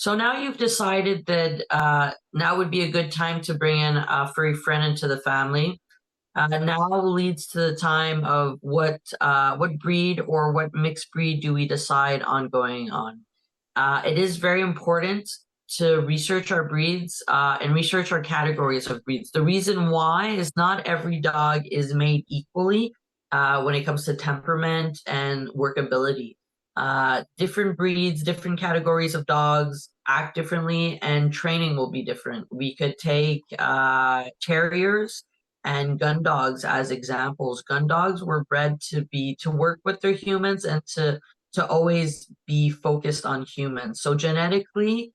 So now you've decided that now would be a good time to bring in a furry friend into the family. Now leads to the time of what breed or what mixed breed do we decide on going on. It is very important to research our breeds and research our categories of breeds. The reason why is not every dog is made equally when it comes to temperament and workability. Different breeds, different categories of dogs act differently, and training will be different. We could take terriers and gun dogs as examples. Gun dogs were bred to work with their humans and to always be focused on humans. So genetically,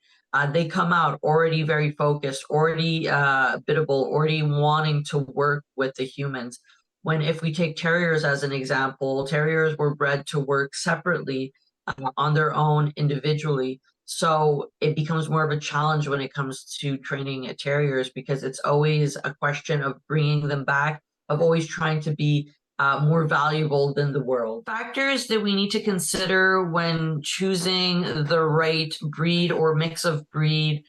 they come out already very focused, already biddable, already wanting to work with the humans. When if we take terriers as an example, terriers were bred to work separately on their own individually. So it becomes more of a challenge when it comes to training terriers because it's always a question of bringing them back, of always trying to be more valuable than the world. Factors that we need to consider when choosing the right breed or mix of breed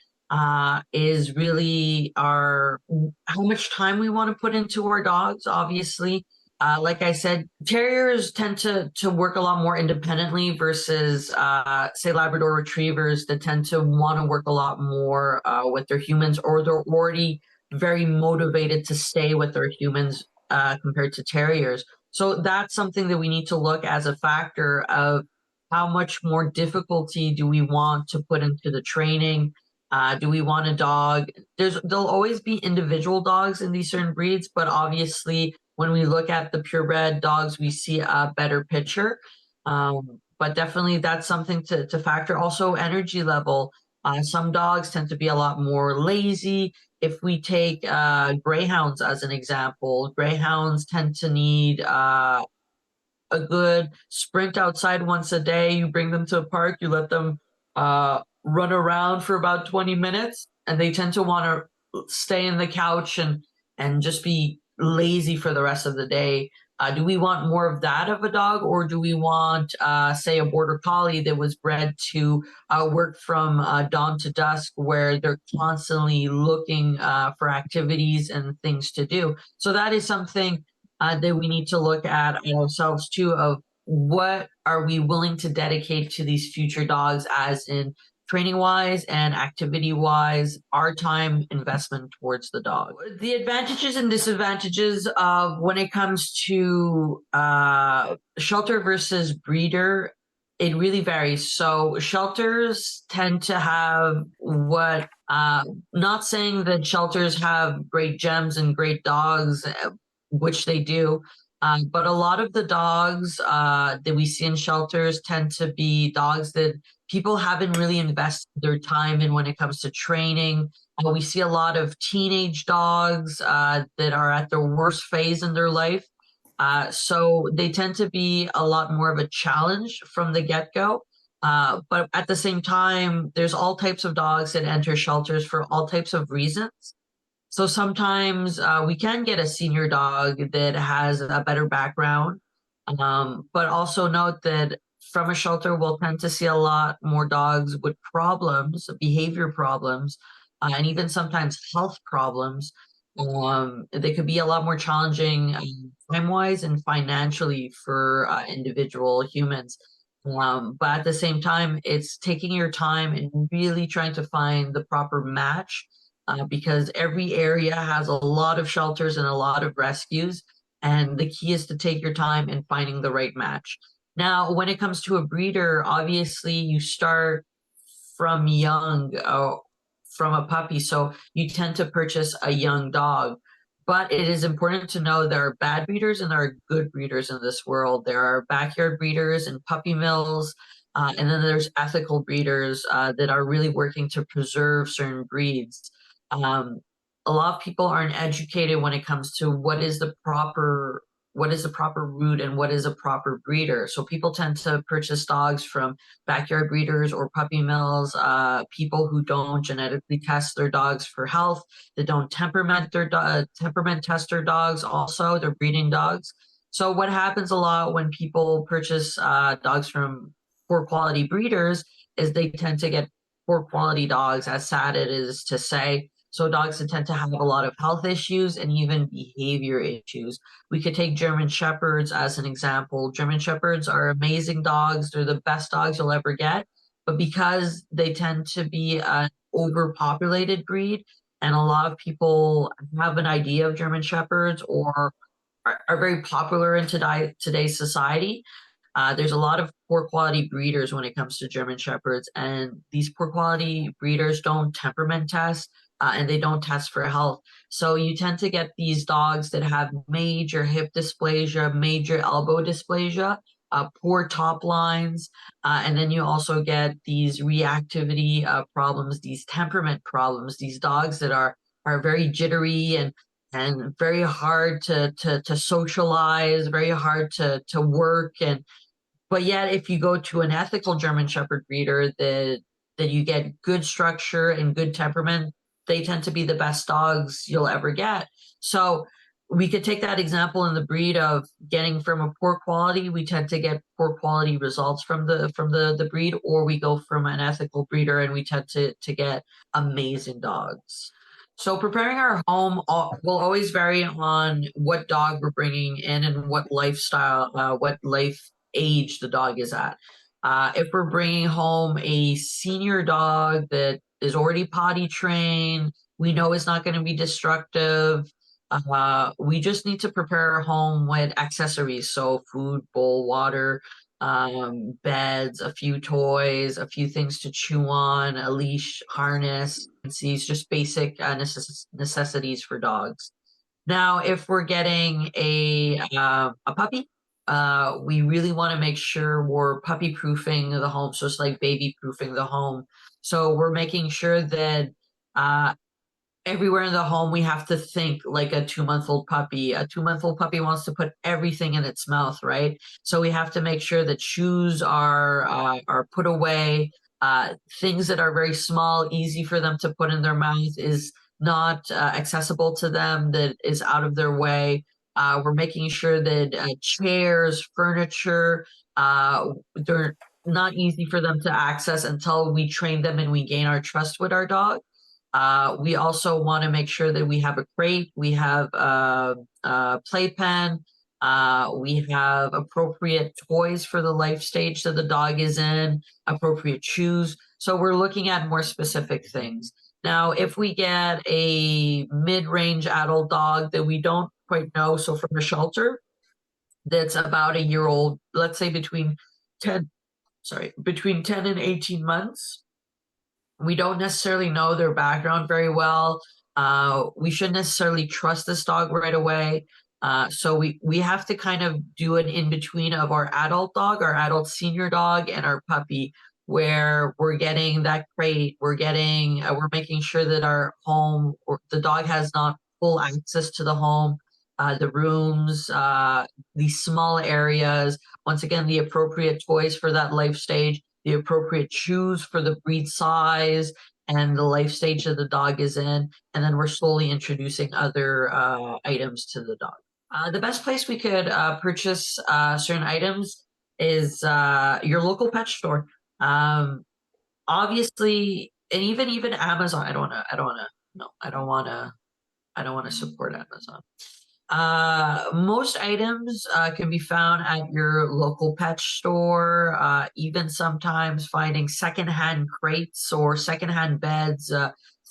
is really our how much time we want to put into our dogs. Obviously, like I said, terriers tend to work a lot more independently versus say Labrador retrievers that tend to want to work a lot more with their humans, or they're already very motivated to stay with their humans compared to terriers. So that's something that we need to look as a factor of how much more difficulty do we want to put into the training. Do we want a dog? There'll always be individual dogs in these certain breeds, but obviously when we look at the purebred dogs, we see a better picture. But definitely that's something to factor. Also, energy level. Some dogs tend to be a lot more lazy. If we take greyhounds as an example, greyhounds tend to need a good sprint outside once a day. You bring them to a park, you let them run around for about 20 minutes, and they tend to want to stay in the couch and just be lazy for the rest of the day. Do we want more of that of a dog, or do we want, say, a border collie that was bred to work from dawn to dusk, where they're constantly looking for activities and things to do? So that is something that we need to look at ourselves too, of what are we willing to dedicate to these future dogs, as in training wise and activity wise, our time investment towards the dog. The advantages and disadvantages of when it comes to shelter versus breeder, it really varies. So shelters tend to have what not saying that shelters have great gems and great dogs, which they do. But a lot of the dogs that we see in shelters tend to be dogs that people haven't really invested their time in when it comes to training. We see a lot of teenage dogs that are at their worst phase in their life. So they tend to be a lot more of a challenge from the get-go. But at the same time, there's all types of dogs that enter shelters for all types of reasons. So sometimes we can get a senior dog that has a better background, but also note that from a shelter, we'll tend to see a lot more dogs with problems, behavior problems, and even sometimes health problems. They could be a lot more challenging time-wise and financially for individual humans. But at the same time, it's taking your time and really trying to find the proper match because every area has a lot of shelters and a lot of rescues. And the key is to take your time in finding the right match. Now, when it comes to a breeder, obviously you start from young, from a puppy. So you tend to purchase a young dog. But it is important to know there are bad breeders and there are good breeders in this world. There are backyard breeders and puppy mills. And then there's ethical breeders that are really working to preserve certain breeds. Um, a lot of people aren't educated when it comes to what is the proper route and what is a proper breeder. So people tend to purchase dogs from backyard breeders or puppy mills, people who don't genetically test their dogs for health, that don't temperament test their dogs. Also, they're breeding dogs. So what happens a lot when people purchase dogs from poor quality breeders is they tend to get poor quality dogs, as sad it is to say. So dogs that tend to have a lot of health issues and even behavior issues. We could take German Shepherds as an example. German Shepherds are amazing dogs. They're the best dogs you'll ever get. But because they tend to be an overpopulated breed, and a lot of people have an idea of German Shepherds or are very popular in today's society. There's a lot of poor quality breeders when it comes to German Shepherds, and these poor quality breeders don't temperament test and they don't test for health. So you tend to get these dogs that have major hip dysplasia, major elbow dysplasia, poor top lines, and then you also get these reactivity problems, these temperament problems, these dogs that are very jittery and very hard to socialize, very hard to work. And but yet if you go to an ethical German Shepherd breeder that you get good structure and good temperament, they tend to be the best dogs you'll ever get. So we could take that example in the breed of getting from a poor quality, we tend to get poor quality results from the breed, or we go from an ethical breeder and we tend to get amazing dogs. So preparing our home will always vary on what dog we're bringing in and what lifestyle, what life age the dog is at. If we're bringing home a senior dog that is already potty trained, we know it's not going to be destructive. We just need to prepare our home with accessories, so food, bowl, water, beds, a few toys, a few things to chew on, a leash, harness, and these just basic necessities for dogs. Now, if we're getting a puppy, we really want to make sure we're puppy proofing the home, so it's like baby proofing the home. So we're making sure that uh, everywhere in the home we have to think like a 2-month-old puppy. A 2-month-old puppy wants to put everything in its mouth, right? So we have to make sure that shoes are put away. Things that are very small, easy for them to put in their mouth is not accessible to them, that is out of their way. We're making sure that chairs, furniture, they're not easy for them to access until we train them and we gain our trust with our dog. We also want to make sure that we have a crate, we have a playpen, we have appropriate toys for the life stage that the dog is in, appropriate shoes. So we're looking at more specific things. Now, if we get a mid-range adult dog that we don't quite know, so from a shelter that's about a year old, let's say between 10 and 18 months, we don't necessarily know their background very well. We shouldn't necessarily trust this dog right away. So we have to kind of do an in between of our adult dog, our adult senior dog, and our puppy, where we're getting that crate. We're making sure that our home or the dog has not full access to the home, the rooms, these small areas. Once again, the appropriate toys for that life stage, the appropriate shoes for the breed size and the life stage that the dog is in, and then we're slowly introducing other items to the dog. The best place we could purchase certain items is your local pet store. Um, Obviously, and even Amazon. I don't want to support Amazon. Most items can be found at your local pet store, even sometimes finding secondhand crates or secondhand beds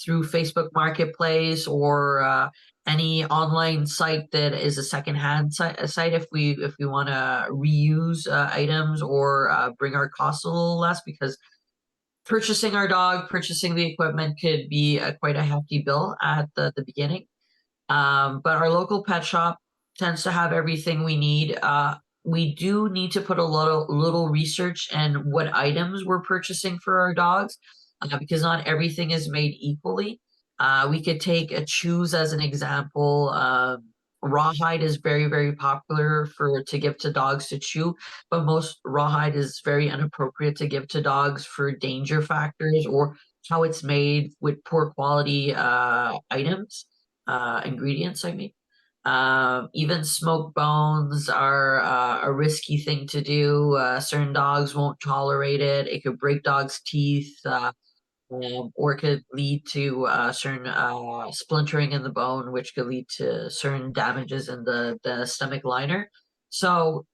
through Facebook Marketplace or any online site that is a secondhand site if we want to reuse items or bring our costs a little less, because purchasing our dog, purchasing the equipment could be quite a hefty bill at the beginning. But our local pet shop tends to have everything we need. We do need to put a little research in what items we're purchasing for our dogs, because not everything is made equally. We could take a chews as an example. Rawhide is very popular to give to dogs to chew, but most rawhide is very inappropriate to give to dogs for danger factors or how it's made with poor quality items, ingredients, I mean. Even smoked bones are a risky thing to do. Certain dogs won't tolerate it. It could break dogs' teeth. or could lead to certain splintering in the bone, which could lead to certain damages in the stomach liner. So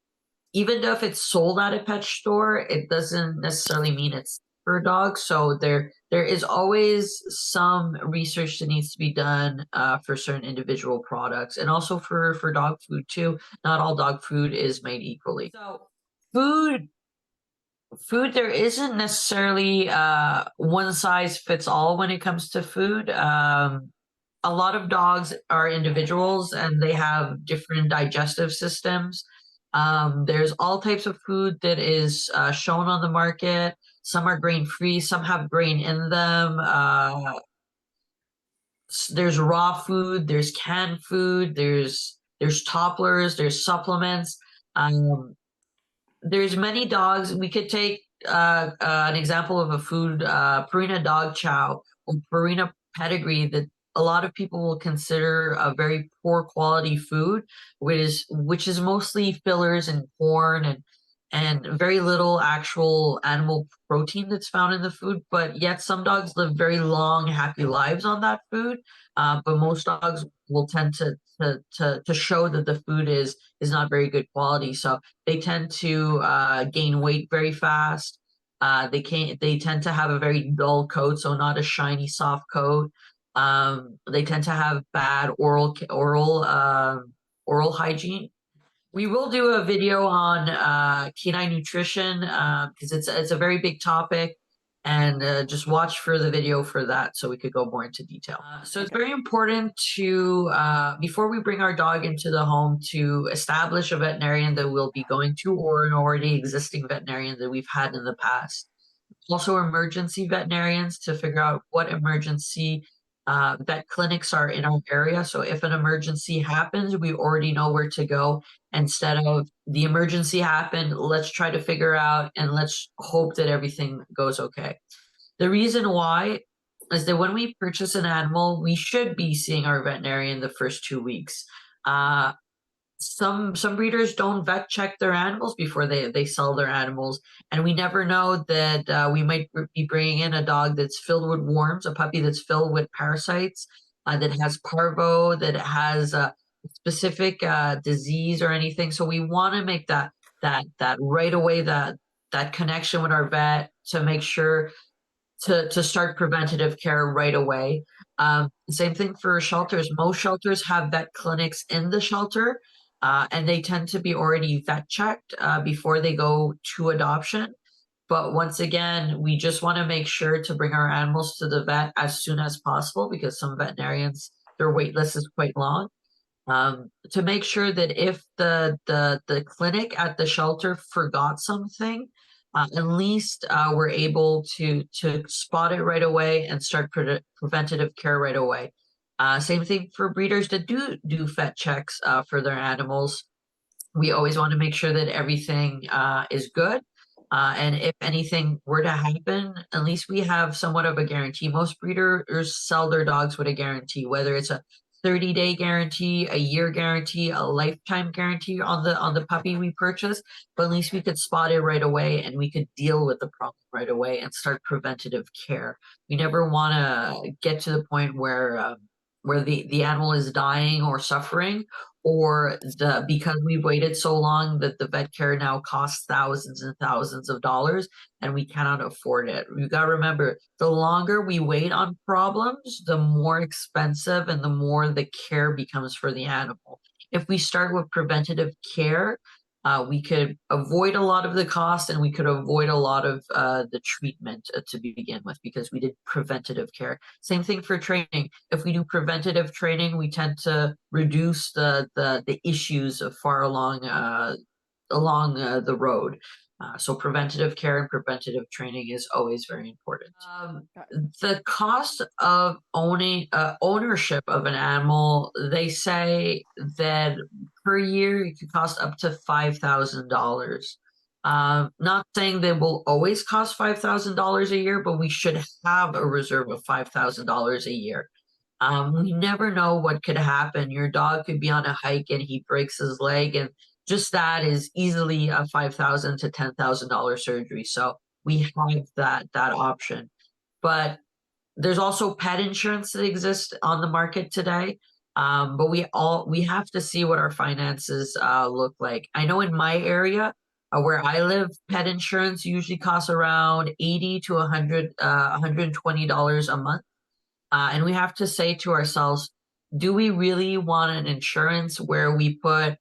even though if it's sold at a pet store, it doesn't necessarily mean it's for dogs. So there is always some research that needs to be done for certain individual products, and also for dog food too. Not all dog food is made equally. So food food there isn't necessarily one size fits all when it comes to food. A lot of dogs are individuals and they have different digestive systems. There's all types of food that is shown on the market. Some are grain free, some have grain in them. There's raw food, there's canned food, there's topplers, there's supplements. Um, there's many dogs. We could take an example of a food, Purina dog chow or Purina pedigree, that a lot of people will consider a very poor quality food, which is mostly fillers and corn and very little actual animal protein that's found in the food. But yet some dogs live very long, happy lives on that food. But most dogs will tend to show that the food is not very good quality. So they tend to gain weight very fast. They tend to have a very dull coat, so not a shiny, soft coat. They tend to have bad oral hygiene. We will do a video on canine nutrition because it's a very big topic, and just watch for the video for that so we could go more into detail. So it's very important to before we bring our dog into the home to establish a veterinarian that we'll be going to, or an already existing veterinarian that we've had in the past. Also emergency veterinarians to figure out what emergency vet clinics are in our area. So if an emergency happens, we already know where to go, instead of the emergency happened, let's try to figure out and let's hope that everything goes okay. The reason why is that when we purchase an animal, we should be seeing our veterinarian the first 2 weeks. Some breeders don't vet check their animals before they sell their animals, and we never know that we might be bringing in a dog that's filled with worms, a puppy that's filled with parasites, that has parvo, that has a specific disease or anything. So we want to make that right away, that connection with our vet, to make sure to start preventative care right away. Same thing for shelters. Most shelters have vet clinics in the shelter, and they tend to be already vet checked before they go to adoption. But once again, we just want to make sure to bring our animals to the vet as soon as possible, because some veterinarians, their wait list is quite long. To make sure that if the clinic at the shelter forgot something, at least we're able to spot it right away and start preventative care right away. Same thing for breeders that do vet checks for their animals. We always want to make sure that everything is good. And if anything were to happen, at least we have somewhat of a guarantee. Most breeders sell their dogs with a guarantee, whether it's a 30-day guarantee, a year guarantee, a lifetime guarantee on the puppy we purchase. But at least we could spot it right away and we could deal with the problem right away and start preventative care. We never want to get to the point where the animal is dying or suffering, or because we've waited so long that the vet care now costs thousands and thousands of dollars and we cannot afford it. You got to remember, the longer we wait on problems, the more expensive and the more the care becomes for the animal. If we start with preventative care, we could avoid a lot of the cost and we could avoid a lot of the treatment to begin with, because we did preventative care. Same thing for training. If we do preventative training, we tend to reduce the issues far along the road. So preventative care and preventative training is always very important. The cost of ownership of an animal, they say that per year it could cost up to $5,000. Not saying they will always cost $5,000 a year, but we should have a reserve of $5,000 a year. We never know what could happen. Your dog could be on a hike and he breaks his leg, and just that is easily a $5,000 to $10,000 surgery. So we have that option. But There's also pet insurance that exists on the market today. But we have to see what our finances look like. I know in my area where I live, pet insurance usually costs around 80 to 100, $120 a month. And we have to say to ourselves, do we really want an insurance where we put,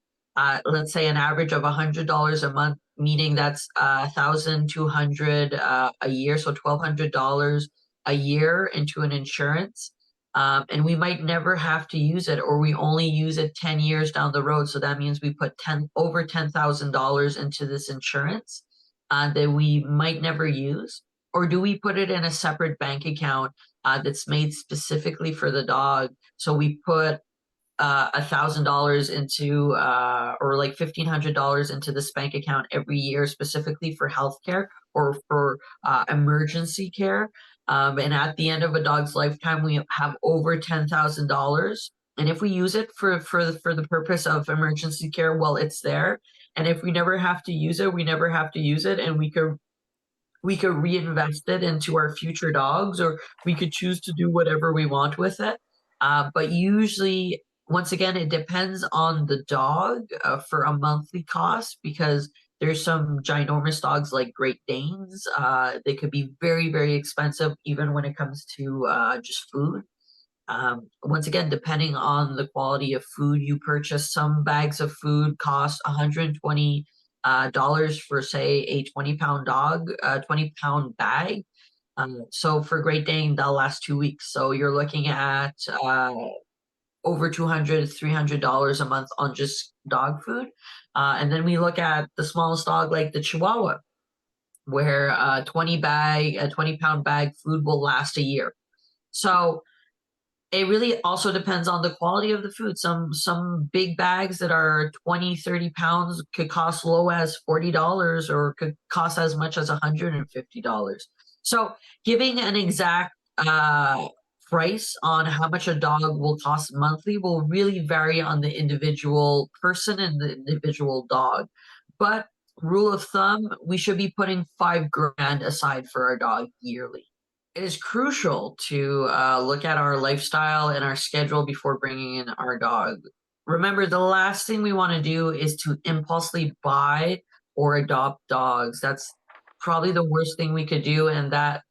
let's say, an average of $100 a month, meaning that's 1,200 a year, so $1,200 a year into an insurance, and we might never have to use it, or we only use it 10 years down the road. So that means we put over $10,000 into this insurance that we might never use, or do we put it in a separate bank account that's made specifically for the dog? So we put $1,000 into or like $1,500 into this bank account every year specifically for healthcare or for emergency care. And at the end of a dog's lifetime, we have over $10,000. And if we use it for the purpose of emergency care, well, it's there. And if we never have to use it, we never have to use it, and we could reinvest it into our future dogs, or we could choose to do whatever we want with it. But usually, once again, it depends on the dog for a monthly cost, because there's some ginormous dogs like Great Danes. They could be very, very expensive, even when it comes to just food. Once again, depending on the quality of food you purchase, some bags of food cost $120 dollars for, say, a 20-pound dog, 20-pound bag. So for Great Dane, that'll last 2 weeks. So you're looking at over $200, $300 a month on just dog food. And then we look at the smallest dog, like the Chihuahua, where a 20-pound bag food will last a year. So it really also depends on the quality of the food. Some big bags that are 20, 30 pounds could cost low as $40, or could cost as much as $150. So giving an exact price on how much a dog will cost monthly will really vary on the individual person and the individual dog. But rule of thumb, we should be putting 5 grand aside for our dog yearly. It is crucial to look at our lifestyle and our schedule before bringing in our dog. Remember, the last thing we want to do is to impulsively buy or adopt dogs. That's probably the worst thing we could do, and that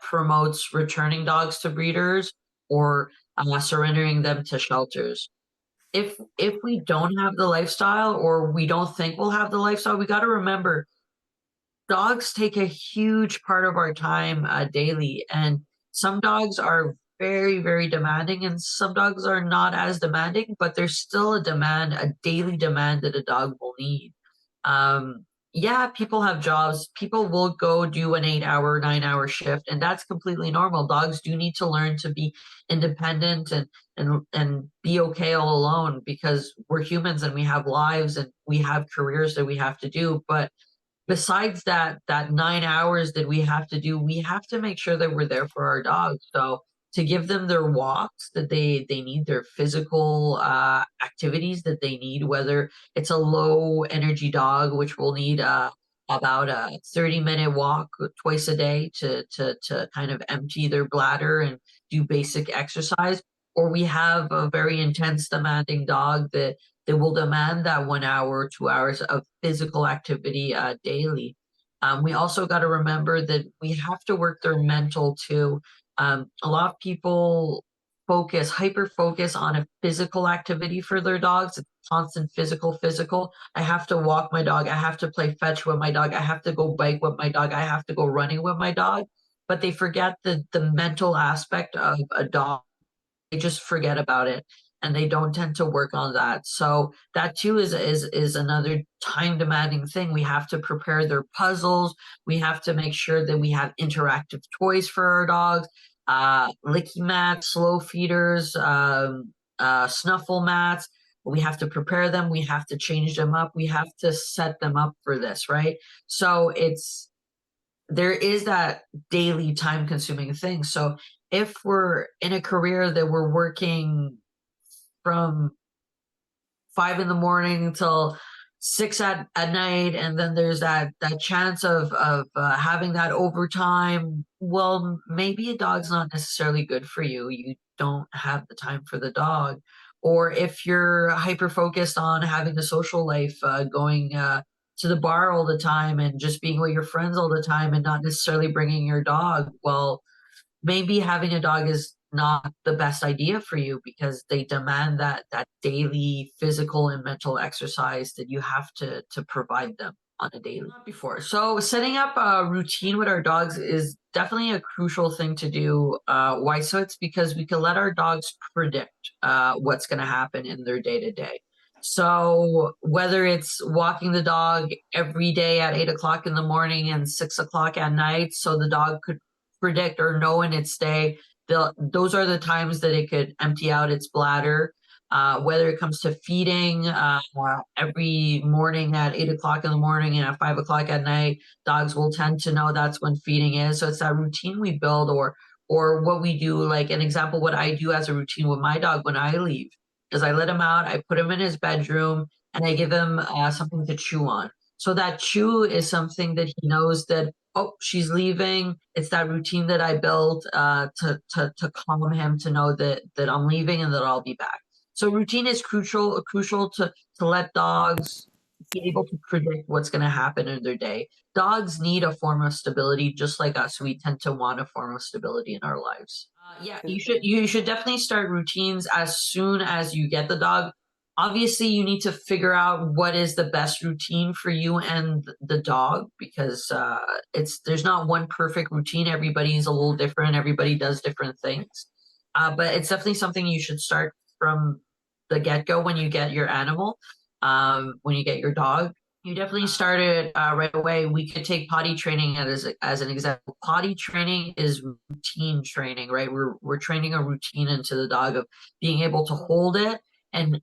promotes returning dogs to breeders, or surrendering them to shelters. If we don't have the lifestyle, or we don't think we'll have the lifestyle, we got to remember dogs take a huge part of our time daily, and some dogs are very, very demanding, and some dogs are not as demanding, but there's still a daily demand that a dog will need. Um, yeah, people have jobs. People will go do an 8 hour, 9 hour shift, and that's completely normal. Dogs do need to learn to be independent and be okay all alone, because we're humans and we have lives and we have careers that we have to do. But besides that 9 hours that we have to do, we have to make sure that we're there for our dogs. So to give them their walks that they need, their physical activities that they need, whether it's a low energy dog, which will need about a 30-minute walk twice a day to kind of empty their bladder and do basic exercise, or we have a very intense demanding dog that will demand that 1 hour, 2 hours of physical activity daily. We also got to remember that we have to work their mental too. A lot of people hyper focus on a physical activity for their dogs. It's constant physical. I have to walk my dog. I have to play fetch with my dog. I have to go bike with my dog. I have to go running with my dog. But they forget the mental aspect of a dog. They just forget about it, and they don't tend to work on that. So that too is another time demanding thing. We have to prepare their puzzles. We have to make sure that we have interactive toys for our dogs, licky mats, slow feeders, snuffle mats. We have to prepare them. We have to change them up. We have to set them up for this, right? So there is that daily time consuming thing. So if we're in a career that we're working from 5 in the morning till at night, and then there's that chance of having that overtime. Well, maybe a dog's not necessarily good for you. You don't have the time for the dog. Or if you're hyper focused on having a social life, going to the bar all the time and just being with your friends all the time and not necessarily bringing your dog, well, maybe having a dog is not the best idea for you because they demand that daily physical and mental exercise that you have to provide them on a daily. Not before. So setting up a routine with our dogs is definitely a crucial thing to do. Why? So it's because we can let our dogs predict what's going to happen in their day to day. So whether it's walking the dog every day at 8 o'clock in the morning and 6 o'clock at night, so the dog could predict or know in its day, those are the times that it could empty out its bladder. Whether it comes to feeding, every morning at 8 o'clock in the morning and at 5 o'clock at night, dogs will tend to know that's when feeding is. So it's that routine we build, or what we do. Like an example, what I do as a routine with my dog when I leave is I let him out, I put him in his bedroom, and I give him something to chew on. So that chew is something that he knows that, oh, she's leaving. It's that routine that I built to calm him, to know that I'm leaving and that I'll be back. So routine is crucial to let dogs be able to predict what's going to happen in their day. Dogs need a form of stability, just like us. We tend to want a form of stability in our lives. Yeah, you should definitely start routines as soon as you get the dog. Obviously, you need to figure out what is the best routine for you and the dog, because it's there's not one perfect routine. Everybody's a little different. Everybody does different things. But it's definitely something you should start from the get go when you get your animal. When you get your dog, you definitely start it right away. We could take potty training as an example. Potty training is routine training, right? We're training a routine into the dog of being able to hold it and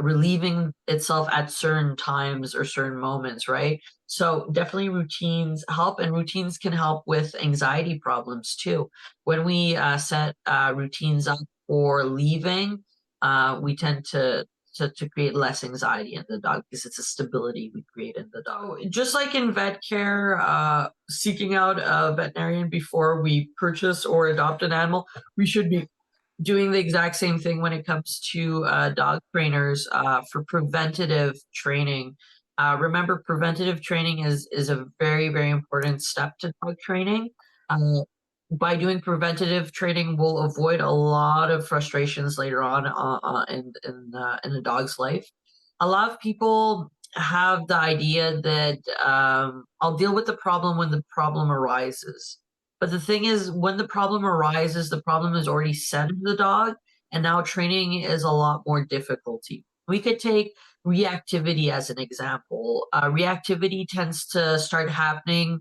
relieving itself at certain times or certain moments, right? So definitely routines help, and routines can help with anxiety problems too. When we set routines up for leaving, we tend to create less anxiety in the dog because it's a stability we create in the dog. So just like in vet care, seeking out a veterinarian before we purchase or adopt an animal, we should be doing the exact same thing when it comes to dog trainers for preventative training. Remember, preventative training is a very important step to dog training. Uh, by doing preventative training, we'll avoid a lot of frustrations later on in a dog's life. A lot of people have the idea that I'll deal with the problem when the problem arises. But the thing is, when the problem arises, the problem is already set in the dog, and now training is a lot more difficulty. We could take reactivity as an example. Reactivity tends to start happening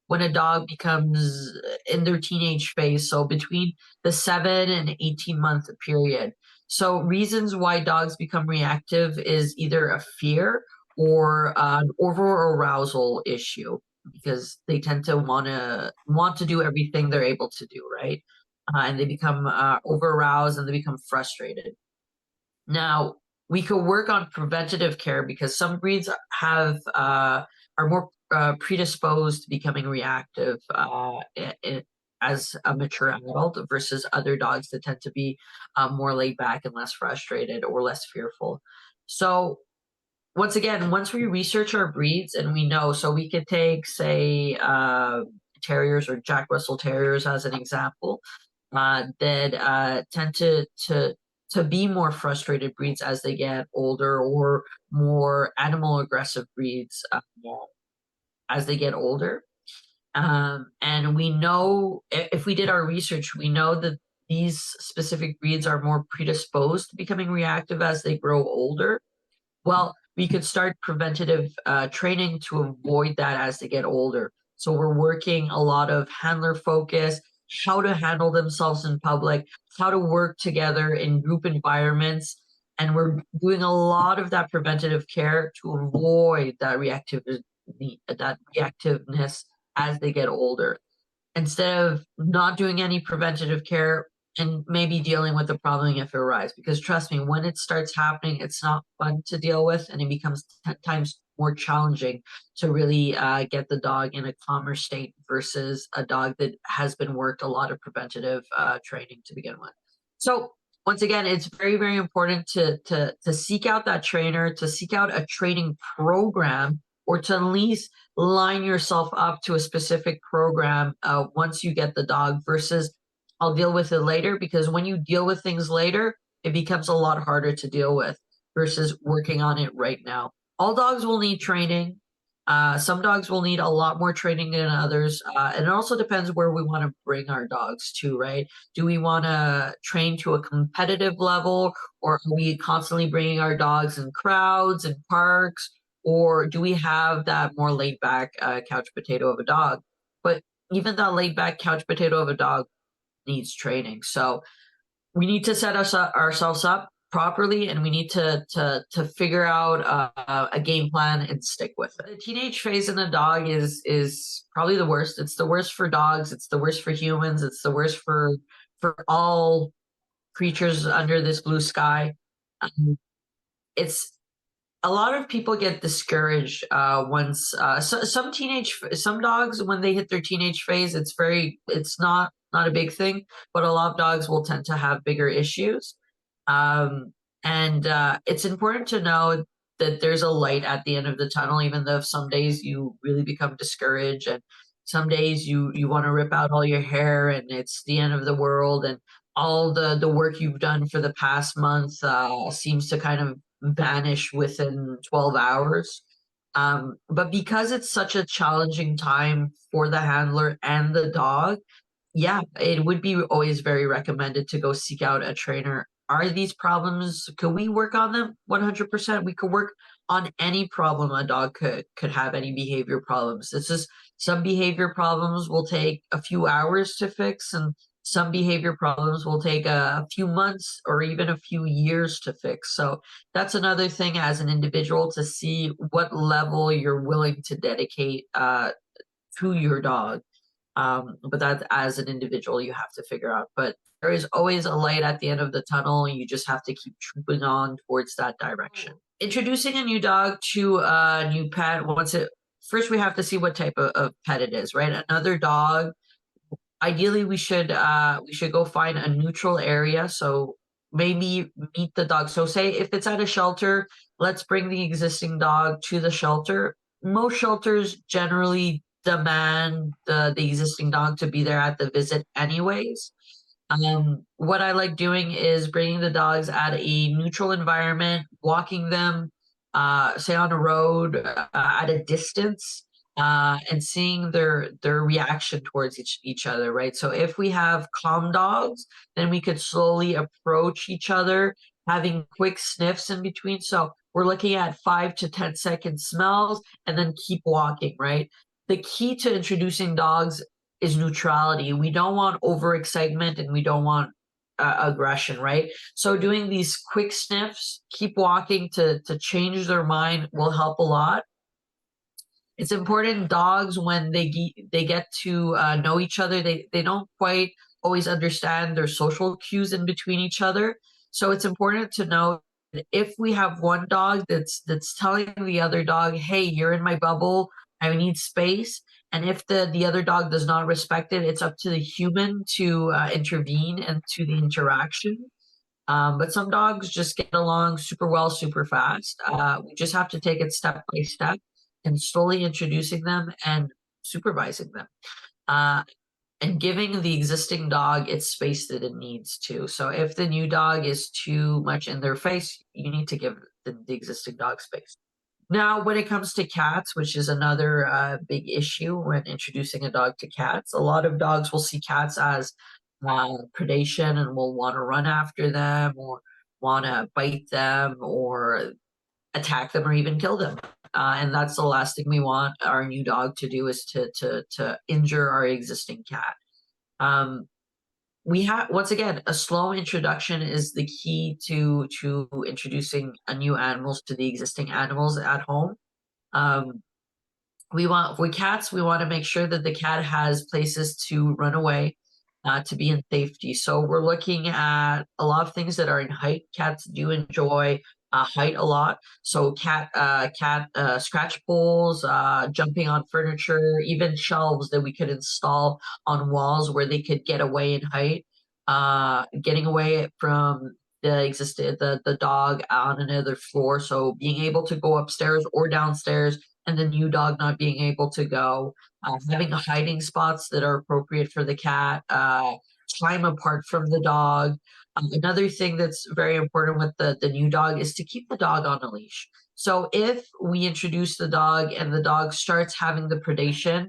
when a dog becomes in their teenage phase, so between the 7 and 18 month period. So reasons why dogs become reactive is either a fear or an over arousal issue, because they tend to want to do everything they're able to do, right? And they become over aroused and they become frustrated. Now, we could work on preventative care because some breeds are more predisposed to becoming reactive as a mature adult versus other dogs that tend to be more laid back and less frustrated or less fearful. So once again, once we research our breeds and we know, so we could take, say, terriers or Jack Russell Terriers as an example, that tend to be more frustrated breeds as they get older, or more animal aggressive breeds as they get older. And we know, if we did our research, we know that these specific breeds are more predisposed to becoming reactive as they grow older. Well, we could start preventative training to avoid that as they get older. So we're working a lot of handler focus, how to handle themselves in public, how to work together in group environments. And we're doing a lot of that preventative care to avoid that reactiveness as they get older, instead of not doing any preventative care and maybe dealing with the problem if it arises. Because trust me, when it starts happening, it's not fun to deal with, and it becomes 10 times more challenging to really get the dog in a calmer state versus a dog that has been worked a lot of preventative training to begin with. So once again, it's very, very important to seek out that trainer, to seek out a training program, or to at least line yourself up to a specific program once you get the dog versus I'll deal with it later, because when you deal with things later, it becomes a lot harder to deal with versus working on it right now. All dogs will need training. Some dogs will need a lot more training than others. And it also depends where we want to bring our dogs to, right? Do we want to train to a competitive level, or are we constantly bringing our dogs in crowds and parks? Or do we have that more laid back couch potato of a dog? But even that laid back couch potato of a dog needs training. So we need to set ourselves up properly, and we need to figure out a game plan and stick with it. The teenage phase in a dog is probably the worst. It's the worst for dogs. It's the worst for humans. It's the worst for all creatures under this blue sky. It's a lot of people get discouraged once some dogs, when they hit their teenage phase, it's not a big thing, but a lot of dogs will tend to have bigger issues. And it's important to know that there's a light at the end of the tunnel, even though some days you really become discouraged, and some days you want to rip out all your hair and it's the end of the world, and all the work you've done for the past month seems to kind of vanish within 12 hours. But because it's such a challenging time for the handler and the dog, yeah, it would be always very recommended to go seek out a trainer. Are these problems, could we work on them? 100%. We could work on any problem a dog could have, any behavior problems. It's just some behavior problems will take a few hours to fix, and some behavior problems will take a few months or even a few years to fix. So that's another thing as an individual, to see what level you're willing to dedicate to your dog. But that, as an individual, you have to figure out. But there is always a light at the end of the tunnel. You just have to keep trooping on towards that direction. Introducing a new dog to a new pet, first we have to see what type of pet it is, right? Another dog, ideally we should go find a neutral area. So maybe meet the dog. So say if it's at a shelter, let's bring the existing dog to the shelter. Most shelters generally demand the existing dog to be there at the visit anyways. What I like doing is bringing the dogs at a neutral environment, walking them, say on a road, at a distance, and seeing their reaction towards each other, right? So if we have calm dogs, then we could slowly approach each other, having quick sniffs in between. So we're looking at 5 to 10 second smells, and then keep walking, right? The key to introducing dogs is neutrality. We don't want overexcitement, and we don't want aggression, right? So doing these quick sniffs, keep walking to change their mind will help a lot. It's important, dogs, when they get to know each other, they don't quite always understand their social cues in between each other. So it's important to know that if we have one dog that's telling the other dog, hey, you're in my bubble, I need space, and if the other dog does not respect it, it's up to the human to intervene and to the interaction. But some dogs just get along super well, super fast. We just have to take it step by step and slowly introducing them and supervising them. And giving the existing dog its space that it needs to. So if the new dog is too much in their face, you need to give the existing dog space. Now, when it comes to cats, which is another big issue when introducing a dog to cats, a lot of dogs will see cats as predation and will want to run after them, or want to bite them, or attack them, or even kill them. And that's the last thing we want our new dog to do, is to injure our existing cat. We have, once again, a slow introduction is the key to introducing a new animals to the existing animals at home. With cats, we want to make sure that the cat has places to run away, to be in safety. So we're looking at a lot of things that are in height. Cats do enjoy height a lot. So cat scratch poles, jumping on furniture, even shelves that we could install on walls where they could get away in height, getting away from the dog on another floor. So being able to go upstairs or downstairs, and the new dog not being able to go, having hiding spots that are appropriate for the cat, time apart from the dog. Another thing that's very important with the new dog is to keep the dog on a leash. So if we introduce the dog and the dog starts having the predation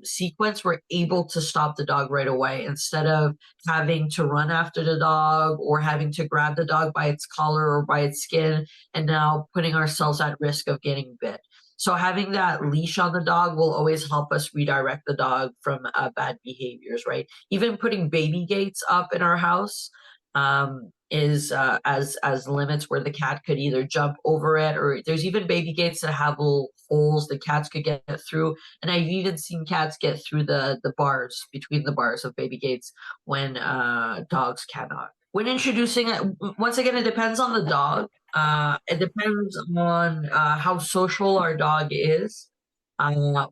sequence, we're able to stop the dog right away instead of having to run after the dog or having to grab the dog by its collar or by its skin and now putting ourselves at risk of getting bit. So having that leash on the dog will always help us redirect the dog from bad behaviors, right? Even putting baby gates up in our house is as limits where the cat could either jump over it, or there's even baby gates that have little holes the cats could get through. And I've even seen cats get through the bars, between the bars of baby gates, when dogs cannot. When introducing it, once again, it depends on the dog. It depends on how social our dog is. Uh,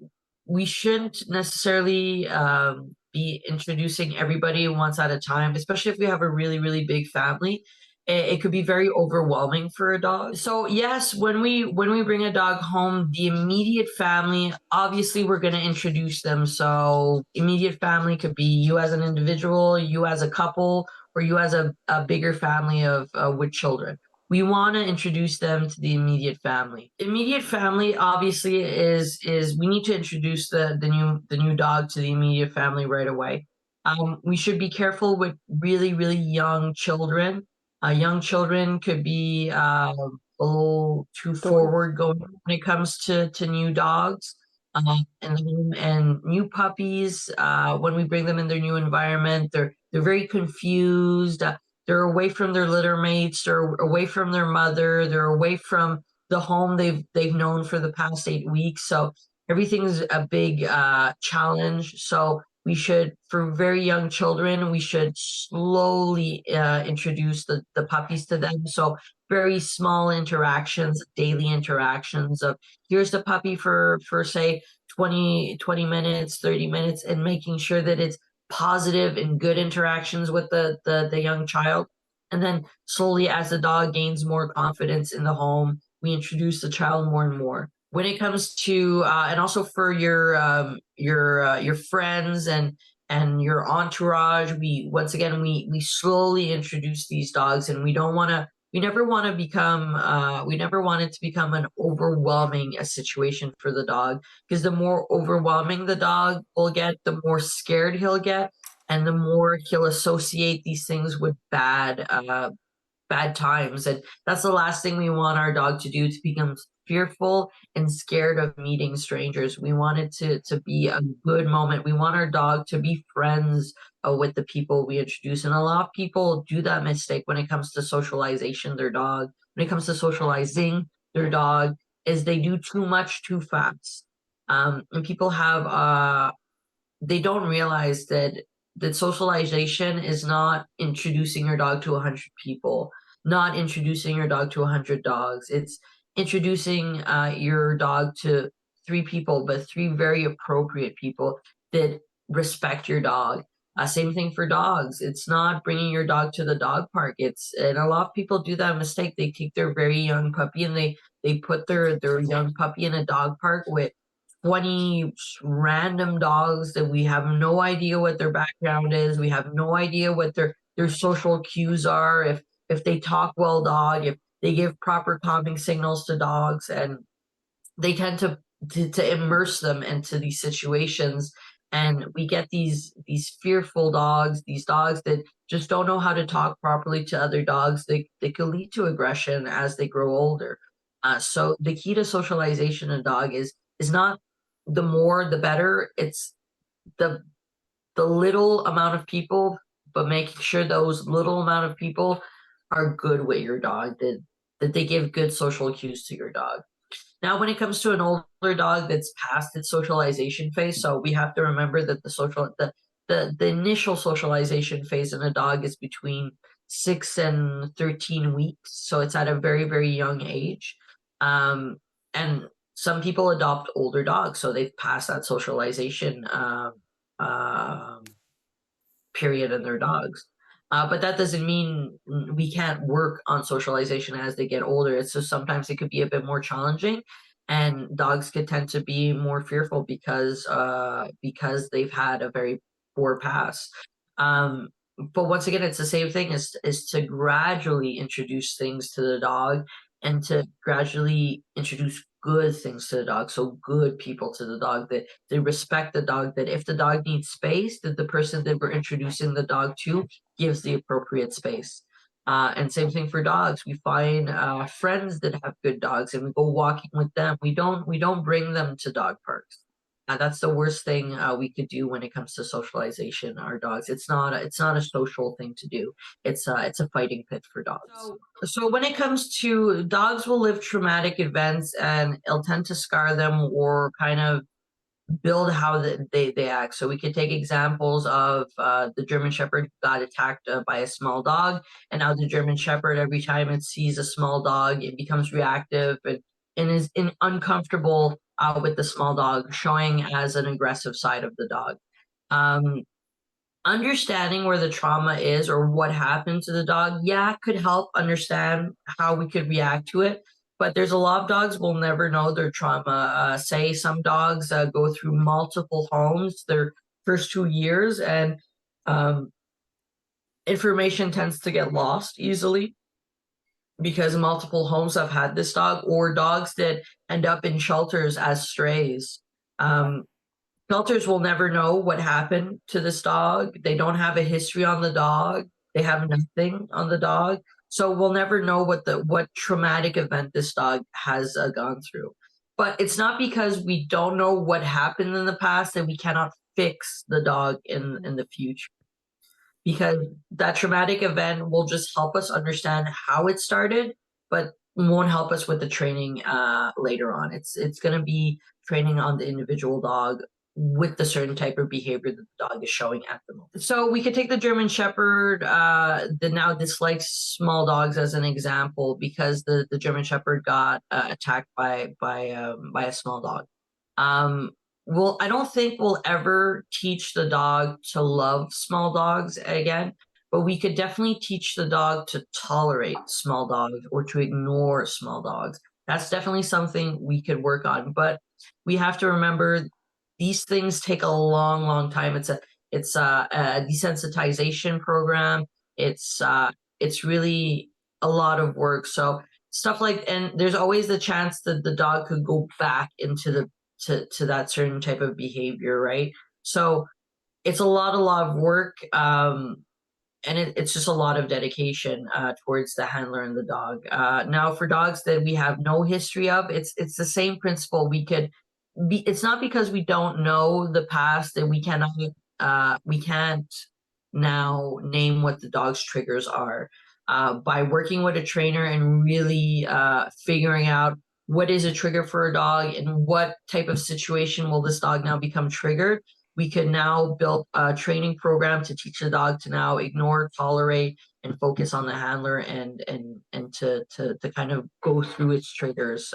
we shouldn't necessarily be introducing everybody once at a time, especially if we have a really, really big family. It could be very overwhelming for a dog. So yes, when we bring a dog home, the immediate family, obviously we're going to introduce them. So immediate family could be you as an individual, you as a couple, or you as a bigger family of with children. We want to introduce them to the immediate family. Immediate family obviously is we need to introduce the new dog to the immediate family right away. We should be careful with really, really young children. Young children could be a little too forward going when it comes to new dogs. And new puppies, when we bring them in their new environment, they're very confused. They're away from their litter mates. They're away from their mother. They're away from the home they've known for the past 8 weeks. So everything's a big challenge. So we should, for very young children, we should slowly introduce the puppies to them. So very small interactions, daily interactions of here's the puppy for say 20 minutes, 30 minutes, and making sure that it's positive and good interactions with the young child. And then slowly, as the dog gains more confidence in the home, we introduce the child more and more. When it comes to and also for your friends and your entourage, we once again we slowly introduce these dogs, and we never want to become we never want it to become an overwhelming a situation for the dog, because the more overwhelming the dog will get, the more scared he'll get, and the more he'll associate these things with bad times. And that's the last thing we want our dog to do, to become fearful and scared of meeting strangers. We want it to be a good moment. We want our dog to be friends with the people we introduce. And a lot of people do that mistake when it comes to socialization, their dog, when it comes to socializing their dog, is they do too much too fast. And people have they don't realize that socialization is not introducing your dog to 100 people, not introducing your dog to 100 dogs. It's introducing your dog to three people, but three very appropriate people that respect your dog. Same thing for dogs. It's not bringing your dog to the dog park. And a lot of people do that mistake. They take their very young puppy and they put their young puppy in a dog park with 20 random dogs that we have no idea what their background is. We have no idea what their social cues are, if they talk well dog, if they give proper calming signals to dogs, and they tend to immerse them into these situations. And we get these fearful dogs, these dogs that just don't know how to talk properly to other dogs. They could lead to aggression as they grow older. So the key to socialization in a dog is not the more the better. It's the the little amount of people, but making sure those little amount of people are good with your dog, that they give good social cues to your dog. Now, when it comes to an older dog that's past its socialization phase, so we have to remember that the the initial socialization phase in a dog is between 6 and 13 weeks, so it's at a very, very young age. And some people adopt older dogs, so they've passed that socialization period in their dogs. But that doesn't mean we can't work on socialization as they get older. It's just sometimes it could be a bit more challenging, and dogs could tend to be more fearful because they've had a very poor past. Um, but once again, it's the same thing: is to gradually introduce things to the dog and to gradually introduce good things to the dog. So good people to the dog, that they respect the dog, that if the dog needs space, that the person that we're introducing the dog to gives the appropriate space. And same thing for dogs. We find friends that have good dogs, and we go walking with them. We don't bring them to dog parks. That's the worst thing we could do when it comes to socialization. Our dogs. It's not a social thing to do. It's a fighting pit for dogs. So when it comes to dogs, will live traumatic events, and it'll tend to scar them or kind of build how they act. So we could take examples of the German Shepherd got attacked by a small dog, and now the German Shepherd, every time it sees a small dog, it becomes reactive and is uncomfortable with the small dog, showing as an aggressive side of the dog. Um, Understanding where the trauma is or what happened to the dog, yeah, could help understand how we could react to it. But there's a lot of dogs will never know their trauma. Say some dogs go through multiple homes their first 2 years, and um, information tends to get lost easily because multiple homes have had this dog, or dogs that end up in shelters as strays. Um, Shelters will never know what happened to this dog. They don't have a history on the dog. They have nothing on the dog. So we'll never know what traumatic event this dog has gone through. But it's not because we don't know what happened in the past that we cannot fix the dog in the future, because that traumatic event will just help us understand how it started, but won't help us with the training later on. It's going to be training on the individual dog with the certain type of behavior that the dog is showing at the moment. So we could take the German Shepherd that now dislikes small dogs as an example, because the German Shepherd got attacked by a small dog. Well, I don't think we'll ever teach the dog to love small dogs again, but we could definitely teach the dog to tolerate small dogs or to ignore small dogs. That's definitely something we could work on, but we have to remember these things take a long, long time. It's a desensitization program. It's really a lot of work. So stuff like, and there's always the chance that the dog could go back into to that certain type of behavior, right? So it's a lot of work, and it's just a lot of dedication towards the handler and the dog. Now, for dogs that we have no history of, it's the same principle. We could be. It's not because we don't know the past that we can't now name what the dog's triggers are. By working with a trainer and really figuring out what is a trigger for a dog and what type of situation will this dog now become triggered, we could now build a training program to teach the dog to now ignore, tolerate, and focus on the handler, and to kind of go through its triggers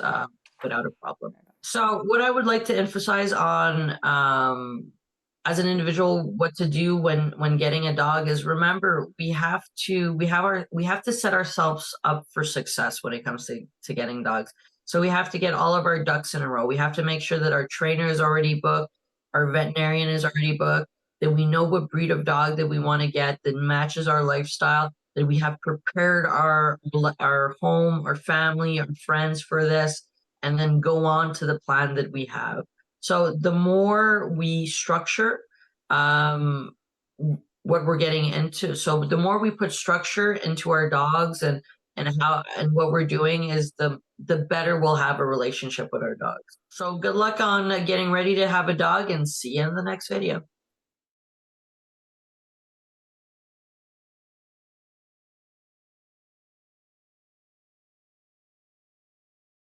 without a problem. So what I would like to emphasize on as an individual, what to do when getting a dog is, remember, we have to set ourselves up for success when it comes to getting dogs. So we have to get all of our ducks in a row. We have to make sure that our trainer is already booked, our veterinarian is already booked, that we know what breed of dog that we want to get that matches our lifestyle, that we have prepared our home, our family, our friends for this, and then go on to the plan that we have. So the more we structure what we're getting into, so the more we put structure into our dogs and what we're doing, is the better we'll have a relationship with our dogs. So good luck on getting ready to have a dog, and see you in the next video.